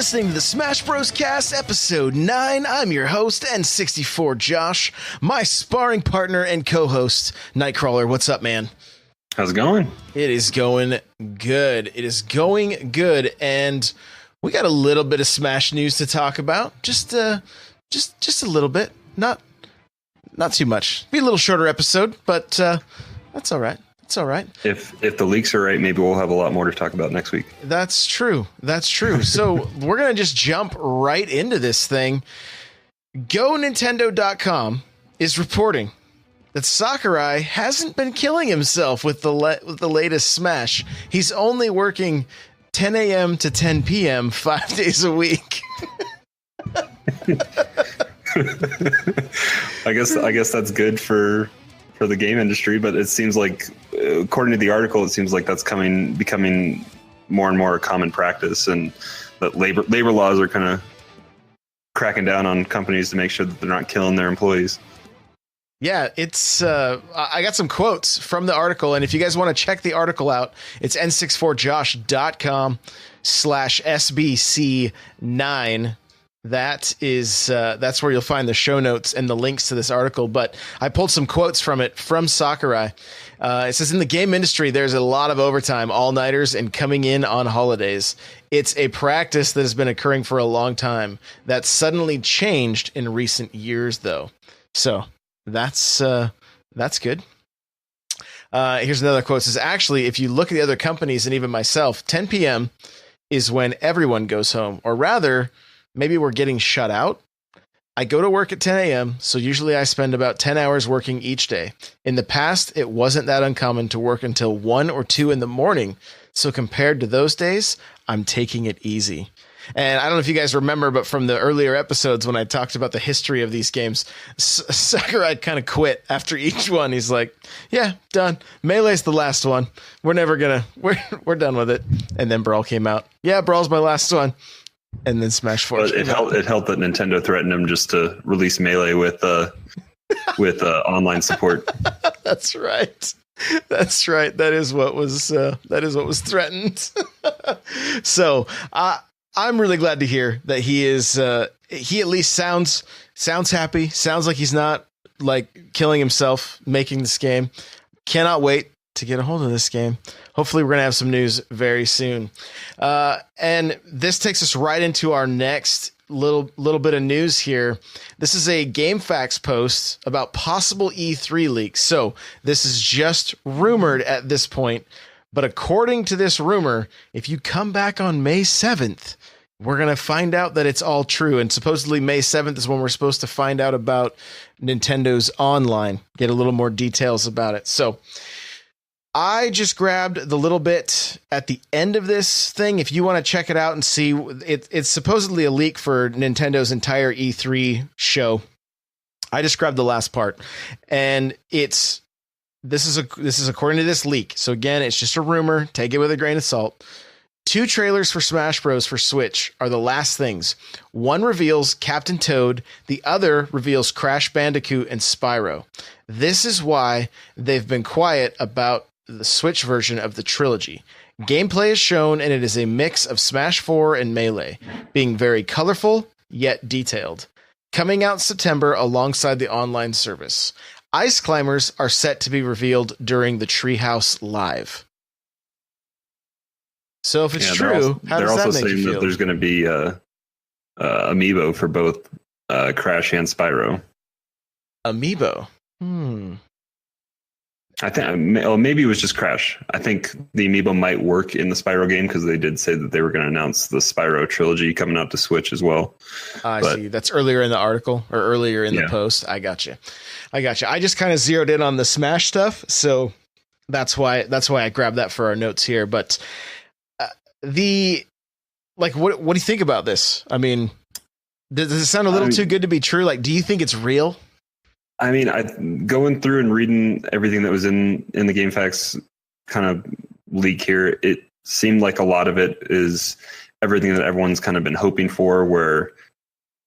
listening to the Smash Bros. Cast Episode 9. I'm your host, N64 Josh. My sparring partner and co-host, Nightcrawler. What's up, man? How's it going? It is going good. It is going good, and we got a little bit of Smash news to talk about. Just a little bit. Not too much. Be a little shorter episode, but that's all right. It's all right. If the leaks are right, maybe we'll have a lot more to talk about next week. That's true. So we're going to just jump right into this thing. GoNintendo.com is reporting that Sakurai hasn't been killing himself with the latest Smash. He's only working 10 a.m. to 10 p.m. 5 days a week. I guess that's good for the game industry, but it seems like, according to the article, it seems like that's becoming more and more a common practice, and that labor laws are kind of cracking down on companies to make sure that they're not killing their employees. Yeah, it's I got some quotes from the article, and if you guys want to check the article out, it's n64josh.com/SBC9. That's where you'll find the show notes and the links to this article. But I pulled some quotes from it from Sakurai. It says, in the game industry, there's a lot of overtime, all-nighters, and coming in on holidays. It's a practice that has been occurring for a long time. That suddenly changed in recent years, though. So that's good. Here's another quote. It says, actually, if you look at the other companies and even myself, 10 p.m. is when everyone goes home, or rather, maybe we're getting shut out. I go to work at 10 a.m., so usually I spend about 10 hours working each day. In the past, it wasn't that uncommon to work until 1 or 2 in the morning. So compared to those days, I'm taking it easy. And I don't know if you guys remember, but from the earlier episodes when I talked about the history of these games, Sakurai kind of quit after each one. He's like, yeah, done. Melee's the last one. We're done with it. And then Brawl came out. Yeah, Brawl's my last one. And then Smash 4. It helped that Nintendo threatened him just to release Melee with online support. That's right. That is what was threatened. So I'm really glad to hear that he is. He at least sounds happy. Sounds like he's not like killing himself making this game. Cannot wait to get a hold of this game. Hopefully we're going to have some news very soon. And this takes us right into our next little bit of news here. This is a GameFAQs post about possible E3 leaks. So this is just rumored at this point, but according to this rumor, if you come back on May 7th, we're going to find out that it's all true. And supposedly May 7th is when we're supposed to find out about Nintendo's online, get a little more details about it. So I just grabbed the little bit at the end of this thing. If you want to check it out and see, it's supposedly a leak for Nintendo's entire E3 show. I just grabbed the last part, and this is according to this leak. So again, it's just a rumor. Take it with a grain of salt. 2 trailers for Smash Bros. For Switch are the last things. One reveals Captain Toad. The other reveals Crash Bandicoot and Spyro. This is why they've been quiet about the Switch version of the trilogy. Gameplay is shown, and it is a mix of Smash 4 and Melee, being very colorful yet detailed. Coming out September alongside the online service. Ice climbers are set to be revealed during the Treehouse Live. So if it's true, how does that make you feel? They're also saying that there's going to be amiibo for both Crash and Spyro. Amiibo? I think maybe it was just Crash. I think the amiibo might work in the Spyro game because they did say that they were going to announce the Spyro trilogy coming out to Switch as well. I see. That's earlier in the article or earlier in the post. I got you. I just kind of zeroed in on the Smash stuff, so that's why I grabbed that for our notes here. But what do you think about this? I mean, does it sound a little too good to be true? Like, do you think it's real? I mean, going through and reading everything that was in the GameFAQs kind of leak here, it seemed like a lot of it is everything that everyone's kind of been hoping for, where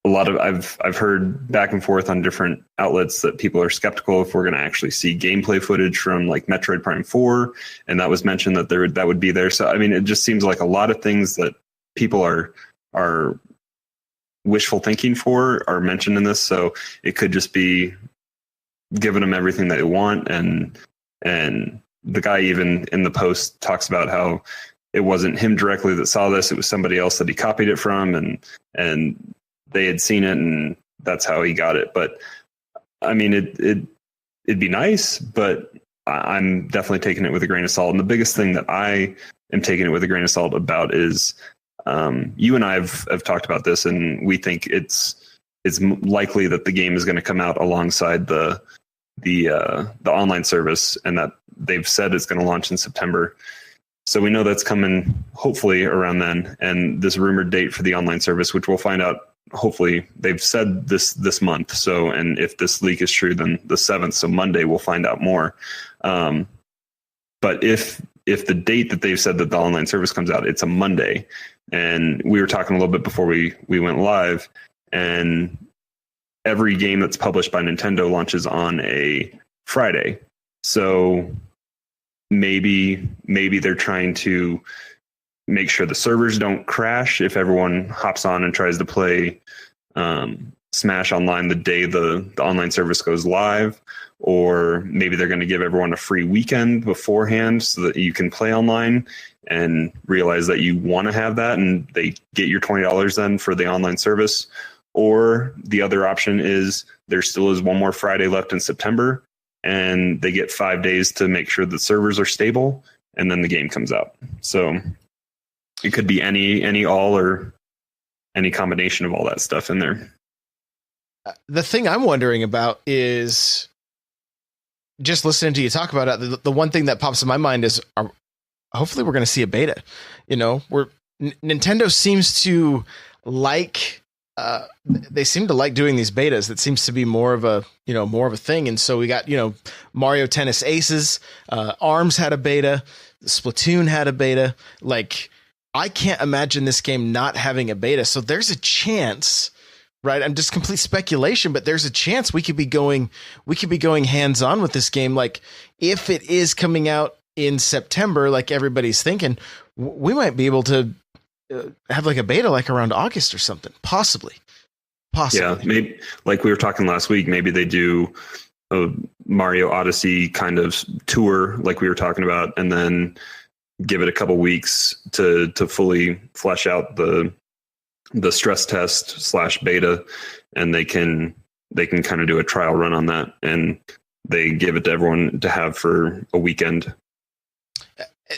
a lot of I've heard back and forth on different outlets that people are skeptical if we're going to actually see gameplay footage from like Metroid Prime 4, and that was mentioned that that would be there. So I mean, it just seems like a lot of things that people are are wishful thinking for are mentioned in this. So it could just be giving them everything that they want. And the guy even in the post talks about how it wasn't him directly that saw this. It was somebody else that he copied it from, and they had seen it, and that's how he got it. But I mean, it'd be nice, but I'm definitely taking it with a grain of salt. And the biggest thing that I am taking it with a grain of salt about is, you and I have talked about this, and we think it's likely that the game is going to come out alongside the online service, and that they've said it's going to launch in September. So we know that's coming hopefully around then. And this rumored date for the online service, which we'll find out, hopefully they've said this month. So, and if this leak is true, then the 7th, so Monday, we'll find out more. But if the date that they've said that the online service comes out, it's a Monday, and we were talking a little bit before we went live, and every game that's published by Nintendo launches on a Friday. So maybe they're trying to make sure the servers don't crash if everyone hops on and tries to play Smash Online the day the online service goes live. Or maybe they're going to give everyone a free weekend beforehand so that you can play online and realize that you want to have that, and they get your $20 then for the online service. Or the other option is there still is one more Friday left in September, and they get 5 days to make sure the servers are stable, and then the game comes out. So it could be any, all, or any combination of all that stuff in there. The thing I'm wondering about is, just listening to you talk about it, the one thing that pops in my mind is, hopefully we're going to see a beta. Nintendo seems to like, they seem to like doing these betas. That seems to be more of a thing. And so we got, Mario Tennis Aces, ARMS had a beta, Splatoon had a beta. Like, I can't imagine this game not having a beta. So there's a chance, right? I'm just complete speculation, but there's a chance we could be going hands on with this game. Like, if it is coming out in September, like everybody's thinking, we might be able to have like a beta like around August or something, possibly. Yeah, maybe, like we were talking last week, maybe they do a Mario Odyssey kind of tour like we were talking about, and then give it a couple weeks to fully flesh out the stress test / beta, and they can kind of do a trial run on that, and they give it to everyone to have for a weekend.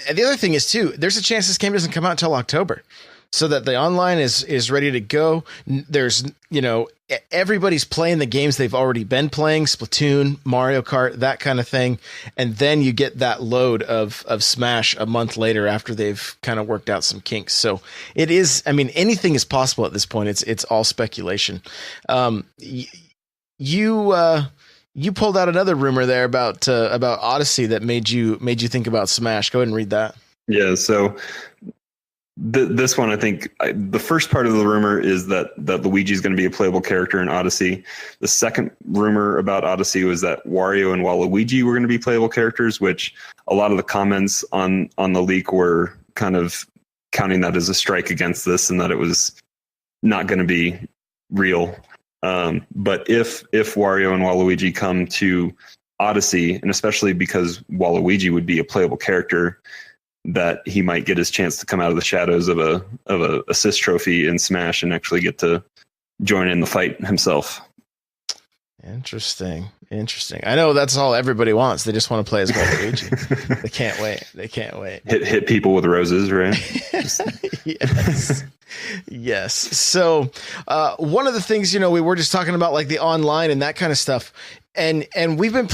And the other thing is too, there's a chance this game doesn't come out until October, so that the online is ready to go. There's, everybody's playing the games they've already been playing, Splatoon, Mario Kart, that kind of thing. And then you get that load of Smash a month later after they've kind of worked out some kinks. So it is, I mean, anything is possible at this point. It's all speculation. You pulled out another rumor there about Odyssey that made you think about Smash. Go ahead and read that. Yeah. So this one, I think the first part of the rumor is that Luigi is going to be a playable character in Odyssey. The second rumor about Odyssey was that Wario and Waluigi were going to be playable characters, which a lot of the comments on the leak were kind of counting that as a strike against this, and that it was not going to be real. But if Wario and Waluigi come to Odyssey, and especially because Waluigi would be a playable character, that he might get his chance to come out of the shadows of a assist trophy in Smash and actually get to join in the fight himself. Interesting. I know that's all everybody wants. They just want to play as Waluigi. They can't wait. Hit people with roses, right? Yes. So one of the things, we were just talking about, like the online and that kind of stuff, and we've been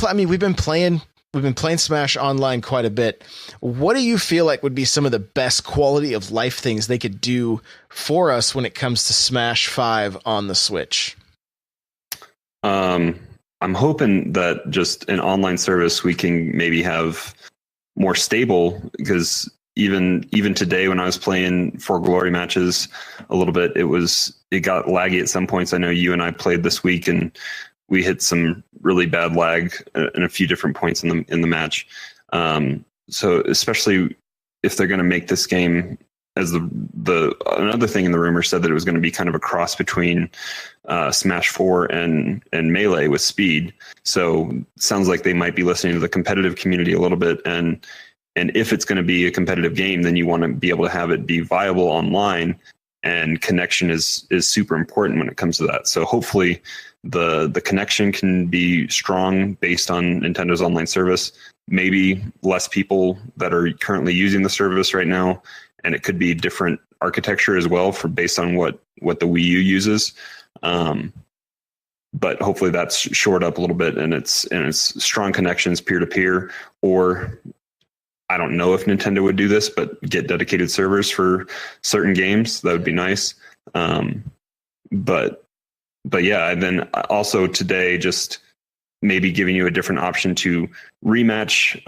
playing Smash online quite a bit. What do you feel like would be some of the best quality of life things they could do for us when it comes to Smash 5 on the Switch? I'm hoping that just an online service we can maybe have more stable, because even today when I was playing For Glory matches a little bit, it got laggy at some points. I know you and I played this week, and we hit some really bad lag in a few different points in the match. So especially if they're going to make this game as the another thing in the rumor said that it was going to be kind of a cross between Smash 4 and Melee with speed. So it sounds like they might be listening to the competitive community a little bit, and if it's going to be a competitive game, then you want to be able to have it be viable online, and connection is super important when it comes to that. So hopefully the connection can be strong based on Nintendo's online service. Maybe less people that are currently using the service right now, and it could be different architecture as well based on what the Wii U uses. But hopefully that's shored up a little bit, and it's strong connections peer to peer. Or I don't know if Nintendo would do this, but get dedicated servers for certain games. That would be nice. But yeah, and then also today, just maybe giving you a different option to rematch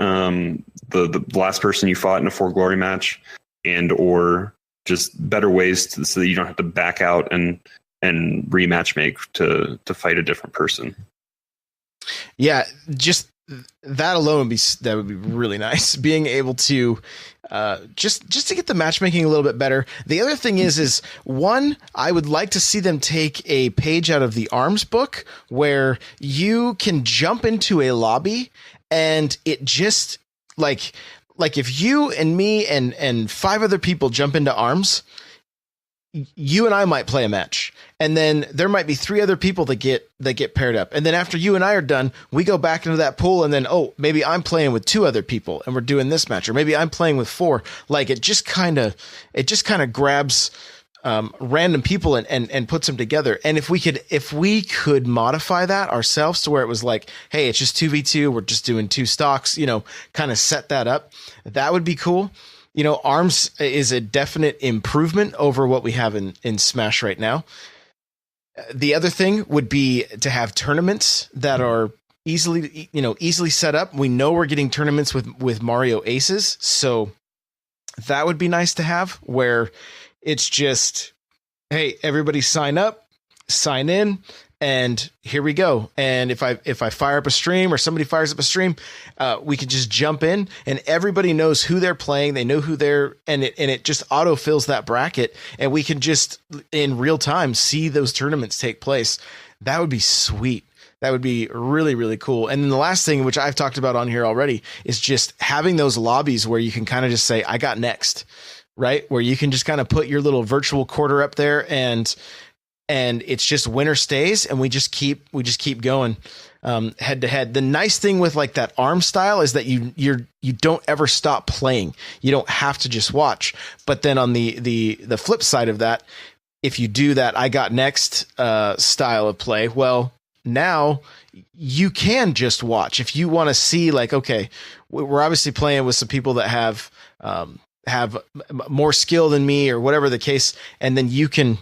the last person you fought in a For Glory match, and or just better ways so that you don't have to back out and rematch make to fight a different person. Yeah, just that alone would be really nice. Being able to just to get the matchmaking a little bit better. The other thing is one, I would like to see them take a page out of the ARMS book where you can jump into a lobby and it just like if you and me and 5 other people jump into ARMS, you and I might play a match, and then there might be 3 other people that get paired up. And then after you and I are done, we go back into that pool, and then, maybe I'm playing with 2 other people and we're doing this match, or maybe I'm playing with 4. Like it just kind of grabs random people and puts them together. And if we could modify that ourselves to where it was like, hey, it's just 2v2, we're just doing 2 stocks, kind of set that up, that would be cool. ARMS is a definite improvement over what we have in Smash right now. The other thing would be to have tournaments that are easily set up. We know we're getting tournaments with Mario Aces, so that would be nice to have, where it's just, hey, everybody sign up, sign in, and here we go. And if I fire up a stream, or somebody fires up a stream, we can just jump in, and everybody knows who they're playing. They know who and it just auto fills that bracket, and we can just in real time see those tournaments take place. That would be sweet. That would be really, really cool. And then the last thing, which I've talked about on here already, is just having those lobbies where you can kind of just say, I got next, right? Where you can just kind of put your little virtual quarter up there, and it's just winner stays, and we just keep going head to head. The nice thing with like that ARM style is that you don't ever stop playing. You don't have to just watch. But then on the flip side of that, if you do that I got next style of play, well, now you can just watch. If you want to see, like, okay, we're obviously playing with some people that have more skill than me, or whatever the case, and then you can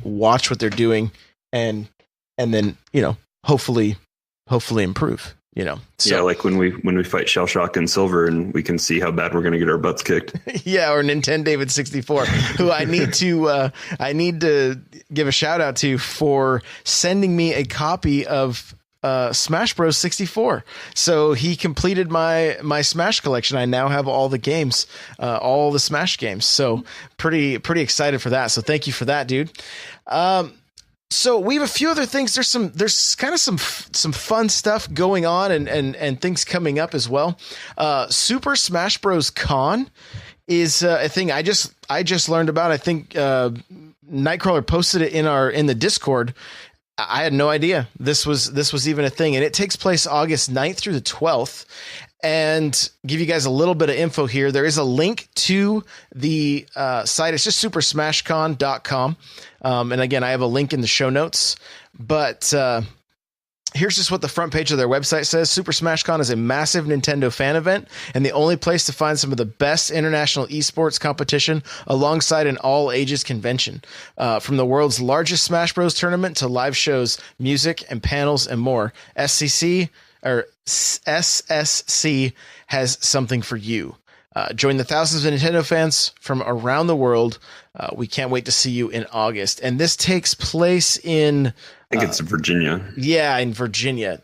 watch what they're doing, and then hopefully improve. So, yeah, like when we fight Shell Shock and Silver, and we can see how bad we're going to get our butts kicked. Yeah, or Nintendo David 64, who I need to give a shout out to for sending me a copy of Smash Bros 64. So he completed my Smash collection. I now have all the games, all the Smash games. So pretty excited for that. So thank you for that, dude. So we have a few other things. There's kind of some fun stuff going on, and things coming up as well. Super Smash Bros Con is a thing I just learned about. I think Nightcrawler posted it in the Discord. I had no idea this was even a thing, and it takes place August 9th through the 12th. And give you guys a little bit of info here. There is a link to the site. It's just supersmashcon.com. And again, I have a link in the show notes. But here's just what the front page of their website says. Super Smash Con is a massive Nintendo fan event and the only place to find some of the best international esports competition alongside an all-ages convention. From the world's largest Smash Bros. Tournament to live shows, music, and panels, and more. SSC has something for you. Join the thousands of Nintendo fans from around the world. We can't wait to see you in August. And this takes place in... I think it's Virginia. Yeah, in Virginia.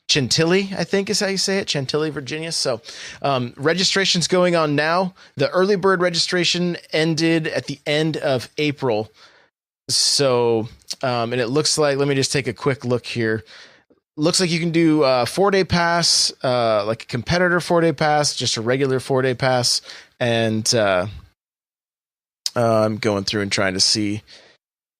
Chantilly, I think is how you say it, Chantilly, Virginia. So registration's going on now. The early bird registration ended at the end of April. So, and it looks like, let me just take a quick look here. Looks like you can do a 4-day pass, like a competitor 4-day pass, just a regular 4-day pass. And I'm going through and trying to see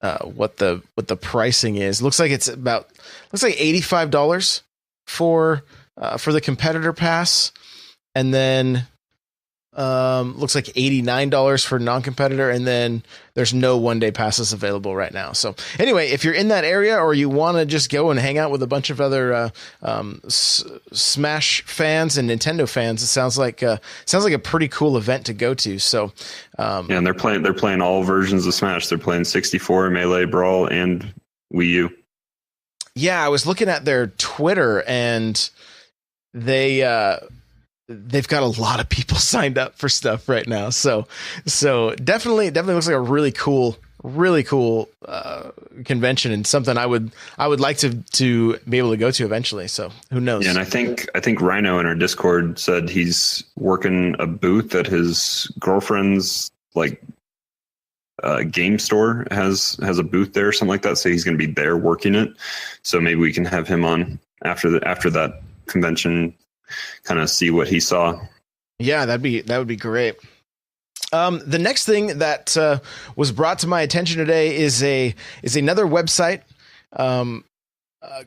what the pricing is. Looks like it's $85 for the competitor pass, and then looks like $89 for non-competitor, and then there's no 1-day passes available right now. So anyway, if you're in that area or you want to just go and hang out with a bunch of other Smash fans and Nintendo fans, it sounds like a pretty cool event to go to. So and they're playing all versions of Smash. They're playing 64, Melee, Brawl, and Wii U. Yeah, I was looking at their Twitter, and they've got a lot of people signed up for stuff right now. So definitely looks like a really cool convention, and something I would like to be able to go to eventually. So who knows? Yeah, and I think Rhino in our Discord said he's working a booth at his girlfriend's game store has a booth there or something like that. So he's going to be there working it. So maybe we can have him on after that convention, kind of see what he saw. Yeah, that would be great. The next thing that was brought to my attention today is another website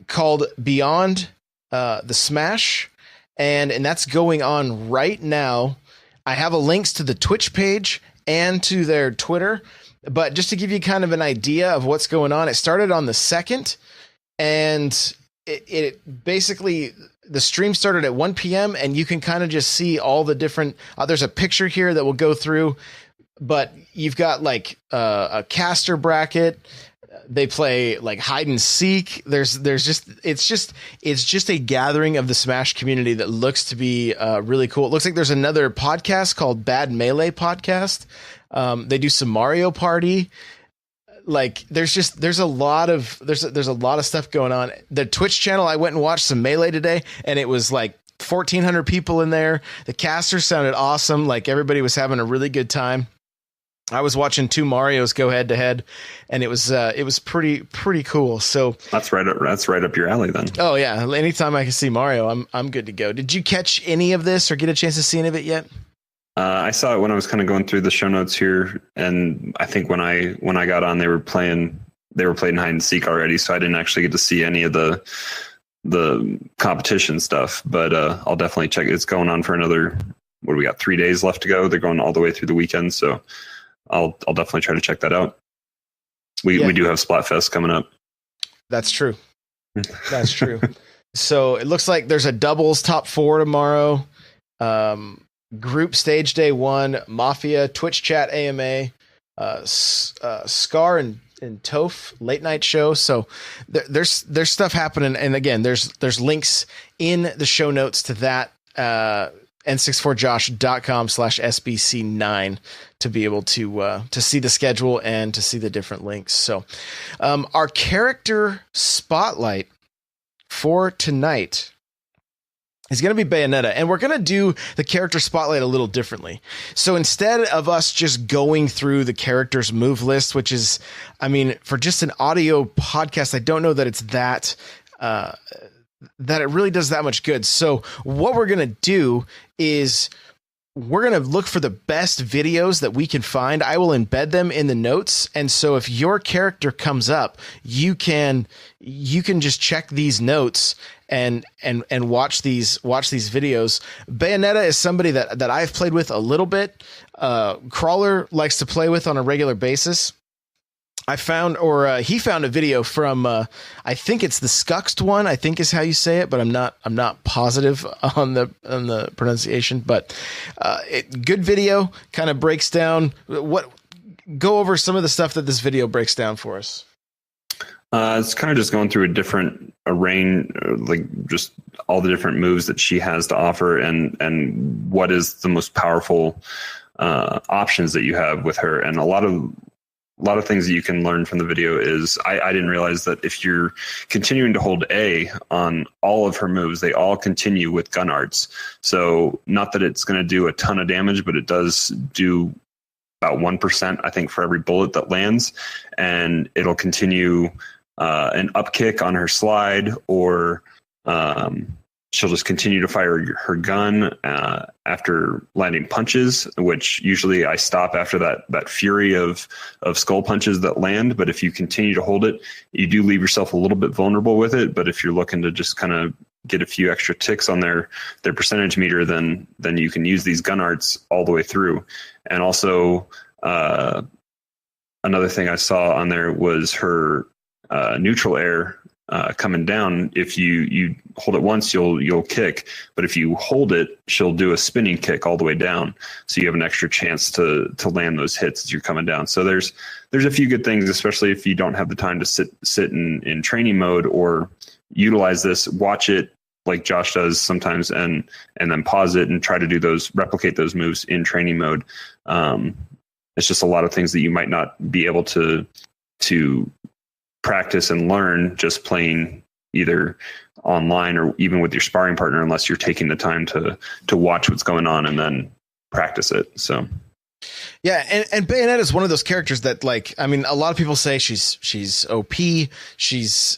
called Beyond the Smash, and that's going on right now. I have links to the Twitch page and to their Twitter, but just to give you kind of an idea of what's going on, it started on the 2nd, and it basically, the stream started at 1 p.m. and you can kind of just see all the different, there's a picture here that we'll go through, but you've got like a caster bracket. They play like hide and seek. It's just a gathering of the Smash community that looks to be really cool. It looks like there's another podcast called Bad Melee Podcast. They do some Mario Party. Like there's a lot of stuff going on. The Twitch channel, I went and watched some Melee today, and it was like 1,400 people in there. The casters sounded awesome. Like everybody was having a really good time. I was watching 2 Marios go head to head, and it was pretty cool. So that's right up your alley then. Oh yeah, anytime I can see Mario, I'm good to go. Did you catch any of this or get a chance to see any of it yet? I saw it when I was kind of going through the show notes here, and I think when I got on, they were playing hide and seek already, so I didn't actually get to see any of the competition stuff. But I'll definitely check. It's going on for another. What do we got? 3 days left to go. They're going all the way through the weekend, so I'll definitely try to check that out. We do have Splatfest coming up. That's true. That's true. So it looks like there's a doubles top 4 tomorrow. Group stage day 1, Mafia, Twitch chat AMA, Scar and Toph late night show. So there's stuff happening, and again, there's links in the show notes to that. n64josh.com/SBC9 to be able to see the schedule and to see the different links. So our character spotlight for tonight is going to be Bayonetta, and we're going to do the character spotlight a little differently. So instead of us just going through the characters move list, which is, I mean, for just an audio podcast, I don't know that it's that it really does that much good. So what we're going to do is we're going to look for the best videos that we can find. I will embed them in the notes. And so if your character comes up, you can just check these notes and watch these videos. Bayonetta is somebody that I've played with a little bit. Crawler likes to play with on a regular basis. He found a video from I think it's the Skuxt one, I think is how you say it, but I'm not positive on the pronunciation. But good video, kind of breaks down go over some of the stuff that this video breaks down for us. It's kind of just going through a different array, like just all the different moves that she has to offer, and what is the most powerful options that you have with her, and a lot of lot of things that you can learn from the video is I didn't realize that if you're continuing to hold A on all of her moves, they all continue with gun arts. So not that it's going to do a ton of damage, but it does do about 1%, I think, for every bullet that lands. And it'll continue an up kick on her slide, or she'll just continue to fire her gun after landing punches, which usually I stop after that fury of skull punches that land. But if you continue to hold it, you do leave yourself a little bit vulnerable with it. But if you're looking to just kind of get a few extra ticks on their percentage meter, then you can use these gun arts all the way through. And also another thing I saw on there was her neutral air coming down. If you hold it once, you'll kick, but if you hold it, she'll do a spinning kick all the way down, so you have an extra chance to land those hits as you're coming down. So there's a few good things, especially if you don't have the time to sit in training mode, or utilize this, watch it like Josh does sometimes, and then pause it and try to replicate those moves in training mode. It's just a lot of things that you might not be able to practice and learn just playing either online or even with your sparring partner, unless you're taking the time to watch what's going on and then practice it. So yeah, and Bayonetta is one of those characters that, like, I mean, a lot of people say she's OP. She's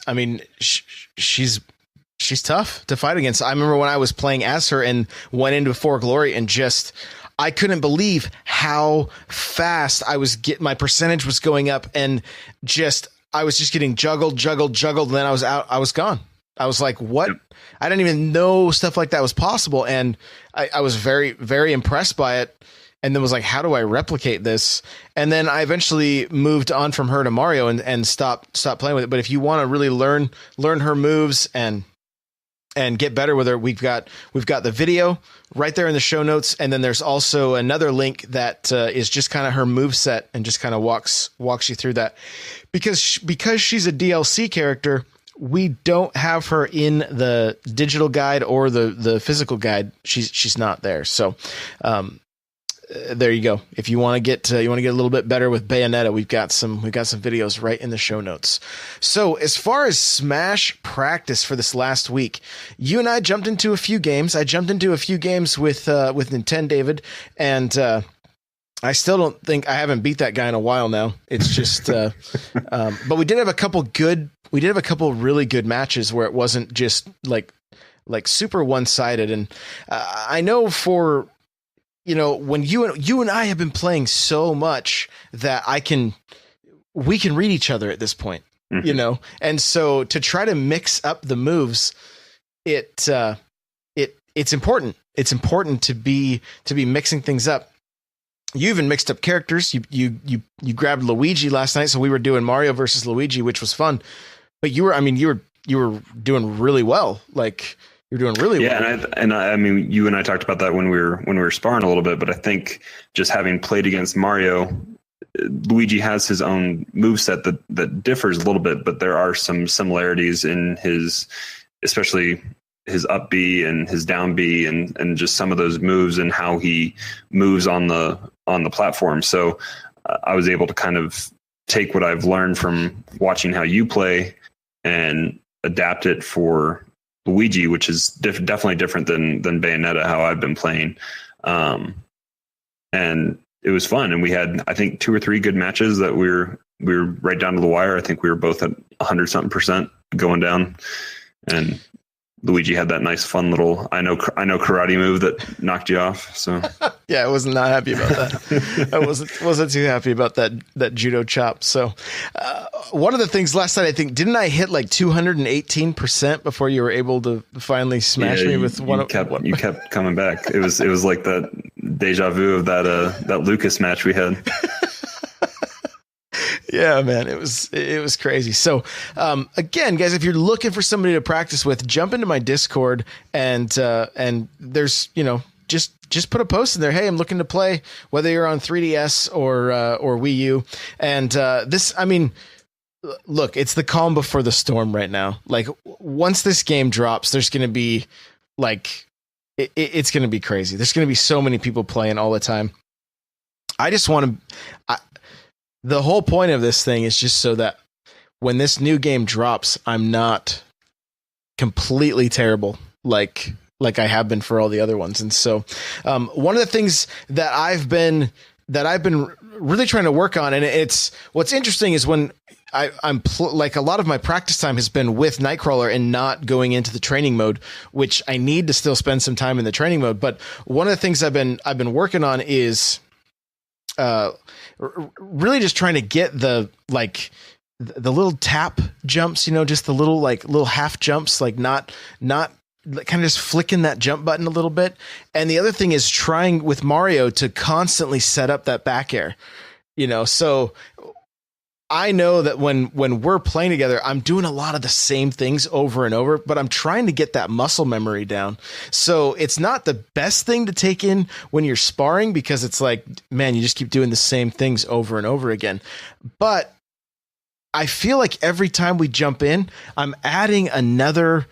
tough to fight against. I remember when I was playing as her and went into For Glory, and just I couldn't believe how fast my percentage was going up, and I was just getting juggled, and then I was out. I was gone. I was like, what? Yep. I didn't even know stuff like that was possible. And I was very, very impressed by it. And then was like, how do I replicate this? And then I eventually moved on from her to Mario and stopped playing with it. But if you want to really learn her moves and get better with her, we've got the video right there in the show notes. And then there's also another link that is just kind of her move set and just kind of walks you through that. Because she's a DLC character, we don't have her in the digital guide or the physical guide. She's not there. So there you go. If you want to get a little bit better with Bayonetta, we've got some videos right in the show notes. So as far as Smash practice for this last week, you and I jumped into a few games. I jumped into a few games with Nintendo David, and I still don't think I haven't beat that guy in a while now. It's just, but we did have a couple really good matches where it wasn't just like super one-sided. And I know for, when you and I have been playing so much that we can read each other at this point, mm-hmm. And so to try to mix up the moves, it's important. It's important to be mixing things up. You even mixed up characters. You grabbed Luigi last night, so we were doing Mario versus Luigi, which was fun. But you were doing really well. Like, you're doing really well. Yeah, and I mean, you and I talked about that when we were sparring a little bit. But I think just having played against Mario, Luigi has his own moveset that differs a little bit, but there are some similarities in especially his up B and his down B and just some of those moves and how he moves on the platform. So I was able to kind of take what I've learned from watching how you play and adapt it for Luigi, which is definitely different than Bayonetta, how I've been playing. And it was fun. And we had, I think, 2 or 3 good matches that we were right down to the wire. I think we were both at 100-something% going down. And Luigi had that nice, fun little I know karate move that knocked you off. So yeah, I was not happy about that. I wasn't too happy about that judo chop. So one of the things last night, I think, didn't I hit like 218% before you were able to finally smash me with one? You kept coming back. It was like that deja vu of that Lucas match we had. Yeah, man, it was crazy. So, again, guys, if you're looking for somebody to practice with, jump into my Discord and there's, just put a post in there. Hey, I'm looking to play, whether you're on 3DS or Wii U. And look, it's the calm before the storm right now. Like, once this game drops, there's going to be it's going to be crazy. There's going to be so many people playing all the time. I just want to. the whole point of this thing is just so that when this new game drops, I'm not completely terrible like I have been for all the other ones. And so one of the things that I've been really trying to work on, and it's what's interesting is when I'm like a lot of my practice time has been with Nightcrawler and not going into the training mode, which I need to still spend some time in the training mode. But one of the things I've been working on is really just trying to get the little tap jumps, just the little half jumps, like not kind of just flicking that jump button a little bit. And the other thing is trying with Mario to constantly set up that back air, so I know that when we're playing together, I'm doing a lot of the same things over and over, but I'm trying to get that muscle memory down. So it's not the best thing to take in when you're sparring, because it's like, man, you just keep doing the same things over and over again. But I feel like every time we jump in, I'm adding another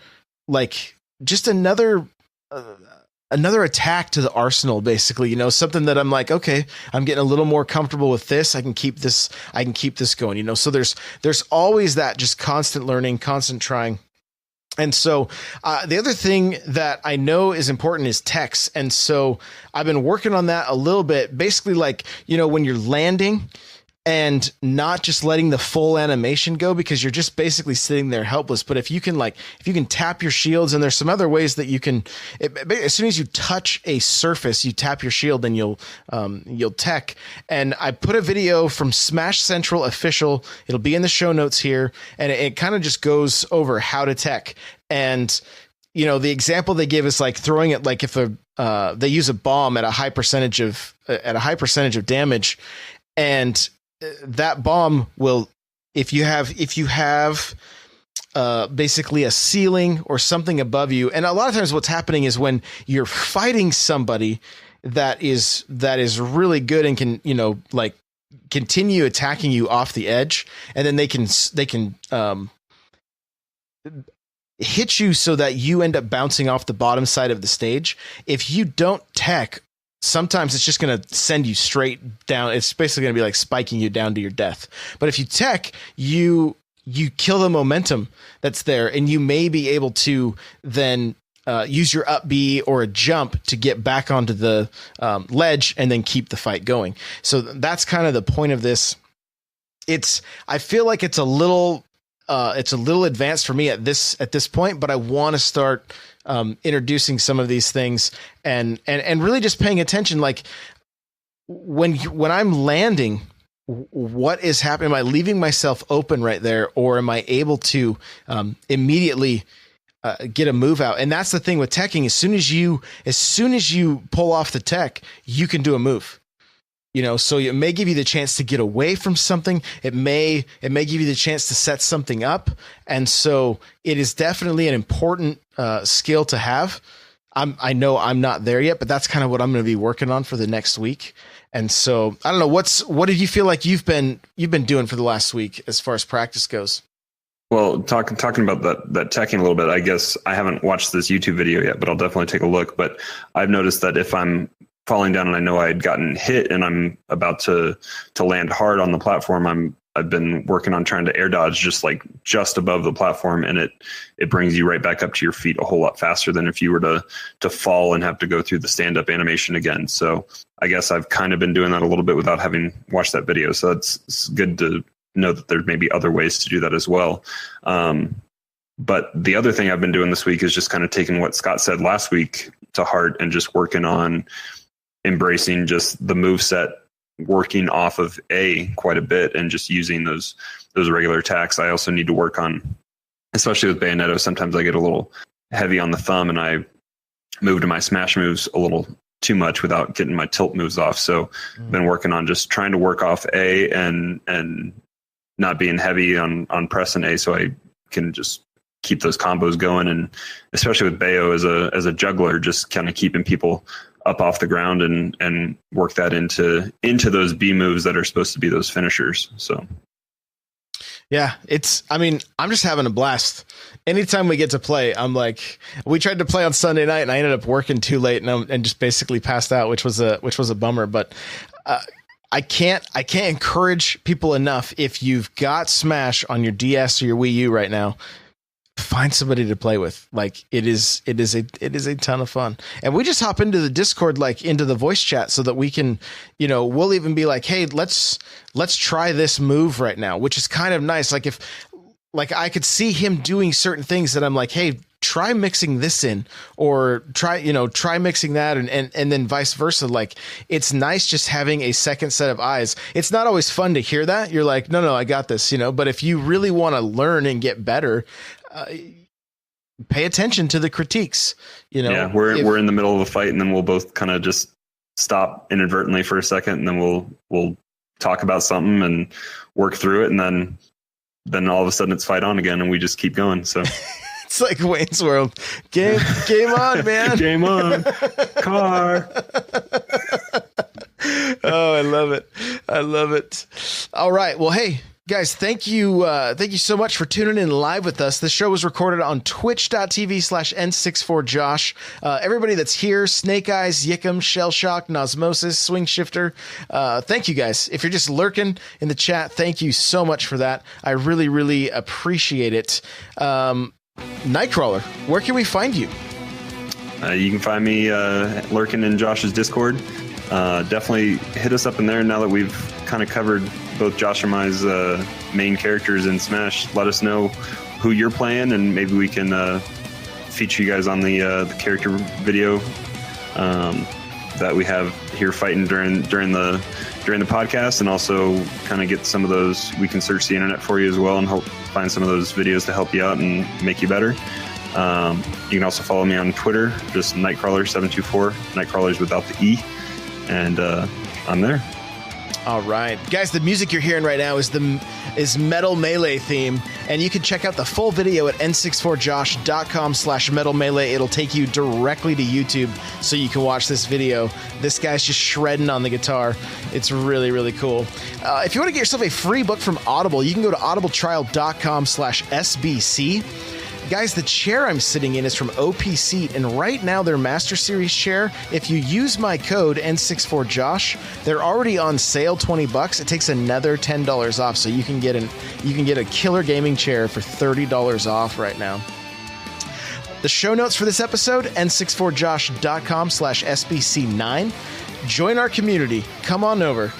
attack to the arsenal, basically, something that I'm like, okay, I'm getting a little more comfortable with this. I can keep this going, so there's always that just constant learning, constant trying. And so the other thing that I know is important is text. And so I've been working on that a little bit, basically, like, when you're landing and not just letting the full animation go, because you're just basically sitting there helpless. But if you can tap your shields, and there's some other ways that you can, as soon as you touch a surface, you tap your shield and you'll tech. And I put a video from Smash Central Official. It'll be in the show notes here. And it kind of just goes over how to tech. And, the example they give is like throwing it, like if they use a bomb at a high percentage of damage, and that bomb will, if you have basically a ceiling or something above you. And a lot of times what's happening is when you're fighting somebody that is really good and can, continue attacking you off the edge, and then they can hit you so that you end up bouncing off the bottom side of the stage. If you don't tech, sometimes it's just going to send you straight down. It's basically going to be like spiking you down to your death. But if you tech, you kill the momentum that's there, and you may be able to then use your up B or a jump to get back onto the ledge and then keep the fight going. So that's kind of the point of this. I feel like it's a little advanced for me at this point, but I want to start introducing some of these things and really just paying attention. Like when I'm landing, what is happening? Am I leaving myself open right there, or am I able to immediately get a move out? And that's the thing with teching. As soon as you pull off the tech, you can do a move. So it may give you the chance to get away from something. It may give you the chance to set something up. And so it is definitely an important skill to have. I know I'm not there yet, but that's kind of what I'm going to be working on for the next week. And so I don't know, what did you feel like you've been doing for the last week as far as practice goes? Well, talking about that teching a little bit, I guess I haven't watched this YouTube video yet, but I'll definitely take a look. But I've noticed that if I'm falling down and I know I had gotten hit and I'm about to land hard on the platform, I've been working on trying to air dodge just above the platform, and it brings you right back up to your feet a whole lot faster than if you were to fall and have to go through the stand-up animation again. So I guess I've kind of been doing that a little bit without having watched that video. So it's good to know that there may be other ways to do that as well. But the other thing I've been doing this week is just kind of taking what Scott said last week to heart and just working on embracing just the move set, working off of A quite a bit, and just using those regular attacks. I also need to work on, especially with Bayonetta, sometimes I get a little heavy on the thumb and I move to my smash moves a little too much without getting my tilt moves off. So I've been working on just trying to work off A and not being heavy on pressing A, so I can just keep those combos going. And especially with Bayo as a juggler, just kind of keeping people up off the ground and work that into those B moves that are supposed to be those finishers. So yeah, I'm just having a blast. Anytime we get to play, I'm like, we tried to play on Sunday night and I ended up working too late and just basically passed out, which was a bummer. But I can't encourage people enough. If you've got Smash on your DS or your Wii U right now, find somebody to play with. Like it is a ton of fun. And we just hop into the Discord, like into the voice chat, so that we can, we'll even be like, hey, let's try this move right now, which is kind of nice. Like if I could see him doing certain things that I'm like, hey, try mixing this in, or try mixing that, and then vice versa. Like it's nice just having a second set of eyes. It's not always fun to hear that. You're like, no, I got this, but if you really want to learn and get better, pay attention to the critiques. Yeah, we're in the middle of a fight, and then we'll both kind of just stop inadvertently for a second, and then we'll talk about something and work through it, and then all of a sudden it's fight on again, and we just keep going. So it's like Wayne's World. Game on, man. Game on. Car. Oh, I love it. All right. Well, hey, guys, thank you so much for tuning in live with us. This show was recorded on twitch.tv/N64Josh. Everybody that's here, Snake Eyes, Yickum, Shellshock, Nosmosis, Swing Shifter, thank you guys. If you're just lurking in the chat, thank you so much for that. I really, really appreciate it. Nightcrawler, where can we find you? You can find me lurking in Josh's Discord. Definitely hit us up in there now that we've kind of covered both Josh and my main characters in Smash. Let us know who you're playing, and maybe we can feature you guys on the character video that we have here fighting during the podcast, and also kind of get some of those. We can search the internet for you as well and help find some of those videos to help you out and make you better. You can also follow me on Twitter, just Nightcrawler724. Nightcrawler's without the E, and I'm there. All right, guys, the music you're hearing right now is Metal Melee theme, and you can check out the full video at n64josh.com/Metal Melee. It'll take you directly to YouTube so you can watch this video. This guy's just shredding on the guitar. It's really, really cool. If you want to get yourself a free book from Audible, you can go to audibletrial.com/SBC. Guys, the chair I'm sitting in is from OP Seat, and right now their Master Series chair, if you use my code N64Josh, they're already on sale, $20. It takes another $10 off, so you can get a killer gaming chair for $30 off right now. The show notes for this episode, n64josh.com/SBC9. Join our community. Come on over.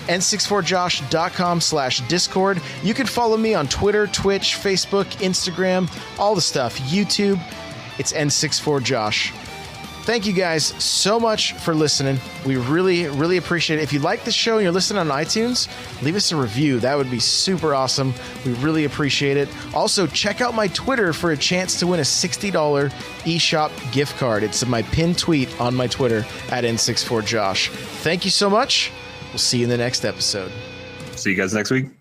n64josh.com/Discord. You can follow me on Twitter, Twitch, Facebook, Instagram, all the stuff, YouTube. It's N64Josh. Thank you guys so much for listening. We really, really appreciate it. If you like this show and you're listening on iTunes, leave us a review. That would be super awesome. We really appreciate it. Also, check out my Twitter for a chance to win a $60 eShop gift card. It's my pinned tweet on my Twitter at N64Josh. Thank you so much. We'll see you in the next episode. See you guys next week.